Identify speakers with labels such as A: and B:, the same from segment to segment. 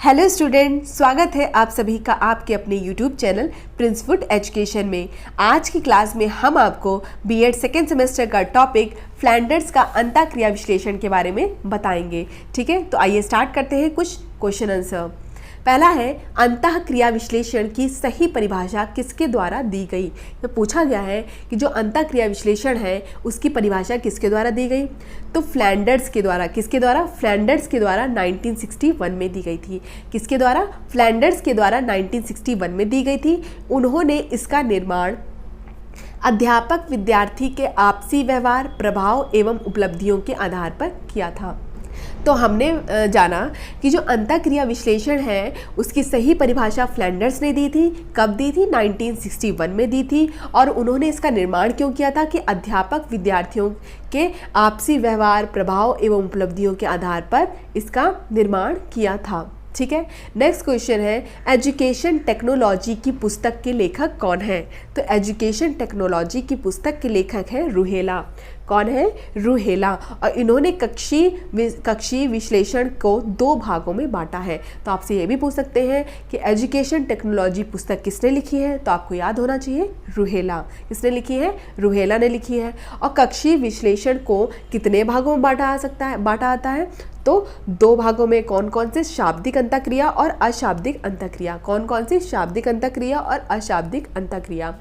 A: Hello student, स्वागत है आप सभी का आपके अपने YouTube channel Prince food education में। आज की क्लास में हम आपको बीएड सेकेंड सेमेस्टर का टॉपिक फ्लैंडर्स का अंतःक्रिया विश्लेषण के बारे में बताएंगे। ठीक है, तो आइए स्टार्ट करते हैं कुछ क्वेश्चन आंसर। पहला है, अंतःक्रिया विश्लेषण की सही परिभाषा किसके द्वारा दी गई। तो पूछा गया है कि जो अंतःक्रिया विश्लेषण है उसकी परिभाषा किसके द्वारा दी गई। तो फ्लैंडर्स के द्वारा। किसके द्वारा? फ्लैंडर्स के द्वारा 1961 में दी गई थी। किसके द्वारा? फ्लैंडर्स के द्वारा 1961 में दी गई थी। उन्होंने इसका निर्माण अध्यापक विद्यार्थी के आपसी व्यवहार, प्रभाव एवं उपलब्धियों के आधार पर किया था। तो हमने जाना कि जो अंतःक्रिया विश्लेषण है उसकी सही परिभाषा फ्लैंडर्स ने दी थी। कब दी थी? 1961 में दी थी। और उन्होंने इसका निर्माण क्यों किया था? कि अध्यापक विद्यार्थियों के आपसी व्यवहार, प्रभाव एवं उपलब्धियों के आधार पर इसका निर्माण किया था। ठीक है, नेक्स्ट क्वेश्चन है, एजुकेशन टेक्नोलॉजी की पुस्तक के लेखक कौन है। तो एजुकेशन टेक्नोलॉजी की पुस्तक के लेखक हैं रूहेला। कौन है? रूहेला। और इन्होंने कक्षीय विश्लेषण को 2 भागों में बांटा है। तो आपसे ये भी पूछ सकते हैं कि एजुकेशन टेक्नोलॉजी पुस्तक किसने लिखी है। तो आपको याद होना चाहिए रूहेला। किसने लिखी है? रूहेला ने लिखी है। और कक्षीय विश्लेषण को कितने भागों में बांटा आता है? तो 2 भागों में। कौन कौन से? शाब्दिक अंतःक्रिया और अशाब्दिक अंतःक्रिया। कौन कौन सी? शाब्दिक अंतःक्रिया और अशाब्दिक अंतःक्रिया।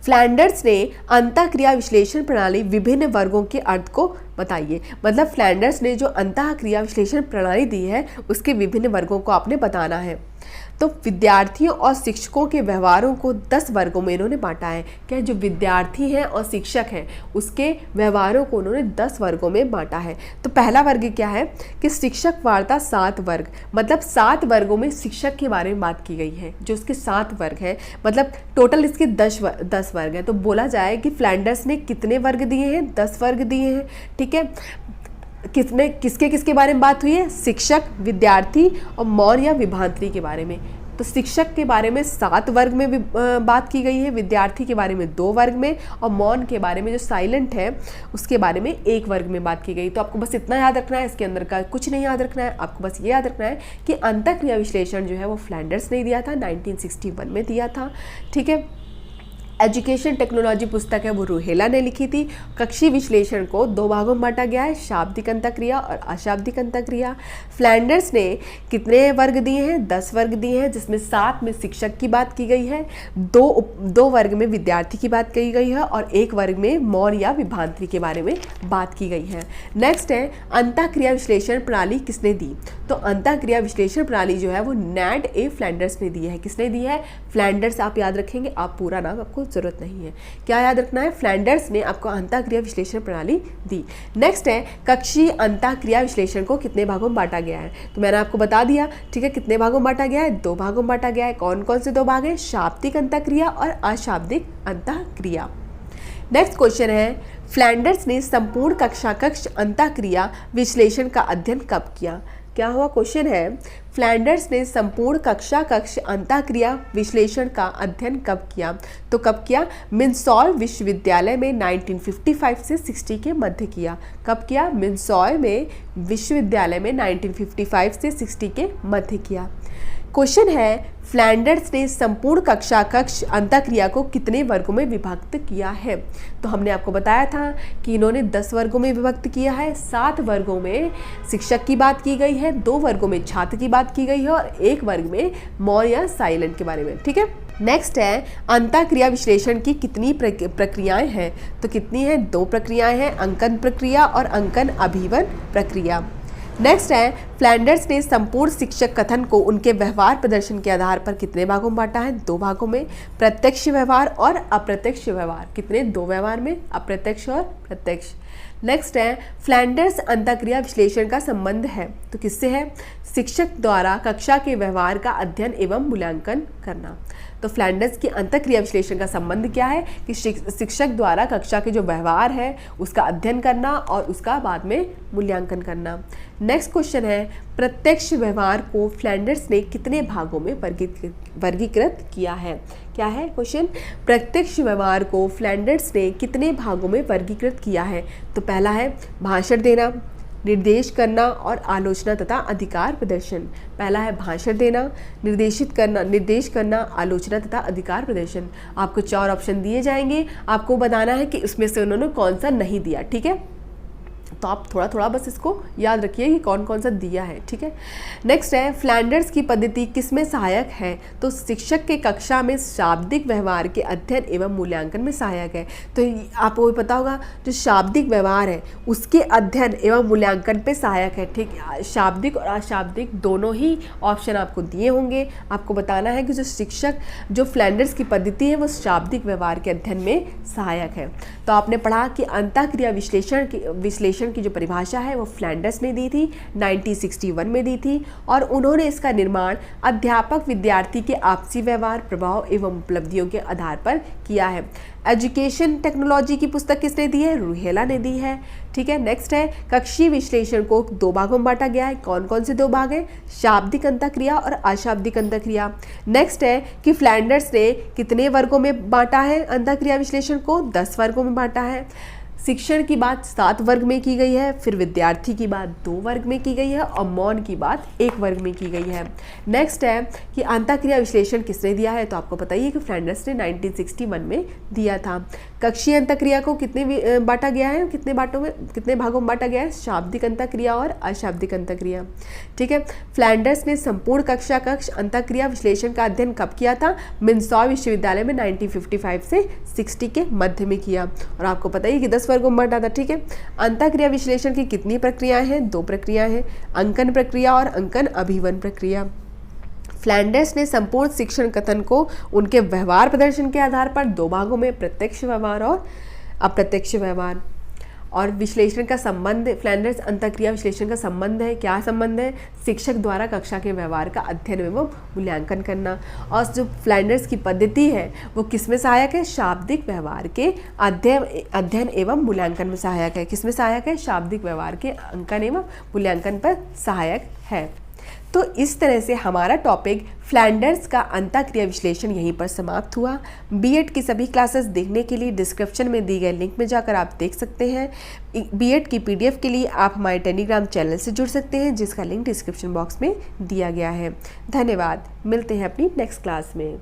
A: फ्लैंडर्स ने अंतःक्रिया विश्लेषण प्रणाली विभिन्न वर्गों के अर्थ को बताइए। मतलब फ्लैंडर्स ने जो अंतःक्रिया विश्लेषण प्रणाली दी है उसके विभिन्न वर्गों को आपने बताना है। तो विद्यार्थियों और शिक्षकों के व्यवहारों को 10 वर्गों में इन्होंने बांटा है। क्या जो विद्यार्थी हैं और शिक्षक हैं उसके व्यवहारों को उन्होंने 10 वर्गों में बांटा है। तो पहला वर्ग क्या है कि शिक्षक वार्ता 7 वर्ग। मतलब 7 वर्गों में शिक्षक के बारे में बात की गई है। जो इसके 7 वर्ग हैं, मतलब टोटल इसके 10 वर्ग हैं। तो बोला जाए कि फ्लैंडर्स ने कितने वर्ग दिए हैं? 10 वर्ग दिए हैं। ठीक है, किसके बारे में बात हुई है? शिक्षक, विद्यार्थी और मौन या विभ्रांति के बारे में। तो शिक्षक के बारे में 7 वर्ग में बात की गई है, विद्यार्थी के बारे में 2 वर्ग में, और मौन के बारे में जो साइलेंट है उसके बारे में 1 वर्ग में बात की गई। तो आपको बस इतना याद रखना है, इसके अंदर का कुछ नहीं याद रखना है। आपको बस ये याद रखना है कि अंतःक्रिया विश्लेषण जो है वो फ्लैंडर्स ने दिया था, 1961 में दिया था। ठीक है, एजुकेशन टेक्नोलॉजी पुस्तक है वो रूहेला ने लिखी थी। कक्षीय विश्लेषण को 2 भागों में बांटा गया है, शाब्दिक अंतःक्रिया और अशाब्दिक अंतःक्रिया। फ्लैंडर्स ने कितने वर्ग दिए हैं? 10 वर्ग दिए हैं, जिसमें 7 में शिक्षक की बात की गई है, 2 वर्ग में विद्यार्थी की बात की गई है और 1 वर्ग में मौन या विभ्रांति के बारे में बात की गई है। नेक्स्ट है, अंतःक्रिया विश्लेषण प्रणाली किसने दी। तो अंतःक्रिया विश्लेषण प्रणाली जो है वो नैड ए फ्लैंडर्स ने दी है। किसने दी है? फ्लैंडर्स। आप याद रखेंगे, आप पूरा नाम आपको जरूरत नहीं है। क्या याद रखना है? फ्लैंडर्स ने आपको अंतःक्रिया विश्लेषण प्रणाली दी। नेक्स्ट है, कक्षीय अंतःक्रिया विश्लेषण को कितने भागों में बांटा गया है। तो मैंने आपको बता दिया। ठीक है, कितने भागों में बांटा गया है? 2 भागों में बांटा गया है। कौन कौन से 2 भाग हैं? शाब्दिक अंतःक्रिया और अशाब्दिक अंतःक्रिया। नेक्स्ट क्वेश्चन है, फ्लैंडर्स ने संपूर्ण कक्ष अंतःक्रिया विश्लेषण का अध्ययन कब किया। क्या हुआ? क्वेश्चन है, फ्लैंडर्स ने संपूर्ण कक्ष अंतःक्रिया विश्लेषण का अध्ययन कब किया। तो कब किया? मिन्सॉय विश्वविद्यालय में 1955 से 60 के मध्य किया। कब किया? मिन्सॉय में विश्वविद्यालय में 1955 से 60 के मध्य किया। क्वेश्चन है, फ्लैंडर्स ने संपूर्ण कक्ष अंतःक्रिया को कितने वर्गों में विभक्त किया है। तो हमने आपको बताया था कि इन्होंने 10 वर्गों में विभक्त किया है। 7 वर्गों में शिक्षक की बात की गई है, 2 वर्गों में छात्र की बात की गई है और 1 वर्ग में मौन या साइलेंट के बारे में। ठीक है, नेक्स्ट है, अंतःक्रिया विश्लेषण की कितनी प्रक्रियाएं हैं। तो कितनी है? 2 प्रक्रियाएं हैं, अंकन प्रक्रिया और अंकन अभिवन प्रक्रिया। नेक्स्ट है, फ्लैंडर्स ने संपूर्ण शिक्षक कथन को उनके व्यवहार प्रदर्शन के आधार पर कितने भागों में बांटा है? 2 भागों में, प्रत्यक्ष व्यवहार और अप्रत्यक्ष व्यवहार। कितने? 2 व्यवहार में, अप्रत्यक्ष और प्रत्यक्ष। नेक्स्ट है, फ्लैंडर्स अंतःक्रिया विश्लेषण का संबंध है। तो किससे है? शिक्षक द्वारा कक्षा के व्यवहार का अध्ययन एवं मूल्यांकन करना। तो फ्लैंडर्स की अंतःक्रिया विश्लेषण का संबंध क्या है? कि शिक्षक द्वारा कक्षा के जो व्यवहार है उसका अध्ययन करना और उसका बाद में मूल्यांकन करना। नेक्स्ट क्वेश्चन है, प्रत्यक्ष व्यवहार को फ्लैंडर्स ने कितने भागों में वर्गीकृत किया है। क्या है क्वेश्चन? प्रत्यक्ष व्यवहार को फ्लैंडर्स ने कितने भागों में वर्गीकृत किया है। तो पहला है भाषण देना, निर्देश करना और आलोचना तथा अधिकार प्रदर्शन। पहला है भाषण देना, निर्देश करना, आलोचना तथा अधिकार प्रदर्शन। आपको 4 ऑप्शन दिए जाएंगे, आपको बताना है कि इसमें से उन्होंने कौन सा नहीं दिया। ठीक है, तो आप थोड़ा थोड़ा बस इसको याद रखिए कि कौन कौन सा दिया है। ठीक है, नेक्स्ट है फ्लैंडर्स की पद्धति किसमें सहायक है? तो शिक्षक के कक्षा में शाब्दिक व्यवहार के अध्ययन एवं मूल्यांकन में सहायक है। तो आपको भी पता होगा जो शाब्दिक व्यवहार है उसके अध्ययन एवं मूल्यांकन पे सहायक है। ठीक, शाब्दिक और अशाब्दिक दोनों ही ऑप्शन आपको दिए होंगे। आपको बताना है कि जो फ्लैंडर्स की पद्धति है वो शाब्दिक व्यवहार के अध्ययन में सहायक है। तो आपने पढ़ा कि अंतःक्रिया विश्लेषण की जो परिभाषा है वो फ्लैंडर्स ने दी थी, 1961 में दी थी, और उन्होंने इसका निर्माण अध्यापक विद्यार्थी के आपसी व्यवहार, प्रभाव एवं उपलब्धियों के आधार पर किया है। एजुकेशन टेक्नोलॉजी की पुस्तक किसने दी है? रूहेला ने दी है। ठीक है, नेक्स्ट है कक्षीय विश्लेषण को 2 भागों में बांटा गया है। कौन कौन से 2 भाग हैं? शाब्दिक अंतःक्रिया और अशाब्दिक अंतःक्रिया। नेक्स्ट है कि फ्लैंडर्स ने कितने वर्गों में बांटा है अंतःक्रिया विश्लेषण को? 10 वर्गों में बांटा है। शिक्षण की बात 7 वर्ग में की गई है, फिर विद्यार्थी की बात 2 वर्ग में की गई है और मौन की बात 1 वर्ग में की गई है। नेक्स्ट है कि अंतःक्रिया विश्लेषण किसने दिया है? तो आपको पता ही है कि फ्लैंडर्स ने 1961 में दिया था। कक्षीय अंतःक्रिया को कितने बांटा गया है, कितने भागों में बांटा गया है? शाब्दिक अंतःक्रिया और अशाब्दिक अंतःक्रिया। ठीक है, फ्लैंडर्स ने संपूर्ण कक्ष अंतःक्रिया विश्लेषण का अध्ययन कब किया था? मिन्सॉ विश्वविद्यालय में 1955 से 60 के मध्य में किया, और आपको पता ही कि 10 वर्गों में बांटा था। ठीक है, अंतःक्रिया विश्लेषण की कितनी प्रक्रियाएं हैं? 2 प्रक्रियाएं हैं, अंकन प्रक्रिया और अंकन अभिवन प्रक्रिया। फ्लैंडर्स ने संपूर्ण शिक्षण कथन को उनके व्यवहार प्रदर्शन के आधार पर 2 भागों में प्रत्यक्ष व्यवहार और अप्रत्यक्ष व्यवहार। और विश्लेषण का संबंध, फ्लैंडर्स अंतःक्रिया विश्लेषण का संबंध है, क्या संबंध है? शिक्षक द्वारा कक्षा के व्यवहार का अध्ययन एवं मूल्यांकन करना। और जो फ्लैंडर्स की पद्धति है वो किसमें सहायक है? शाब्दिक व्यवहार के अध्ययन एवं मूल्यांकन में सहायक है। किसमें सहायक है? शाब्दिक व्यवहार के अंकन एवं मूल्यांकन पर सहायक है। तो इस तरह से हमारा टॉपिक फ्लैंडर्स का अंतःक्रिया विश्लेषण यहीं पर समाप्त हुआ। बीएड की सभी क्लासेस देखने के लिए डिस्क्रिप्शन में दी गए लिंक में जाकर आप देख सकते हैं। बीएड की पीडीएफ के लिए आप हमारे टेलीग्राम चैनल से जुड़ सकते हैं, जिसका लिंक डिस्क्रिप्शन बॉक्स में दिया गया है। धन्यवाद, मिलते हैं अपनी नेक्स्ट क्लास में।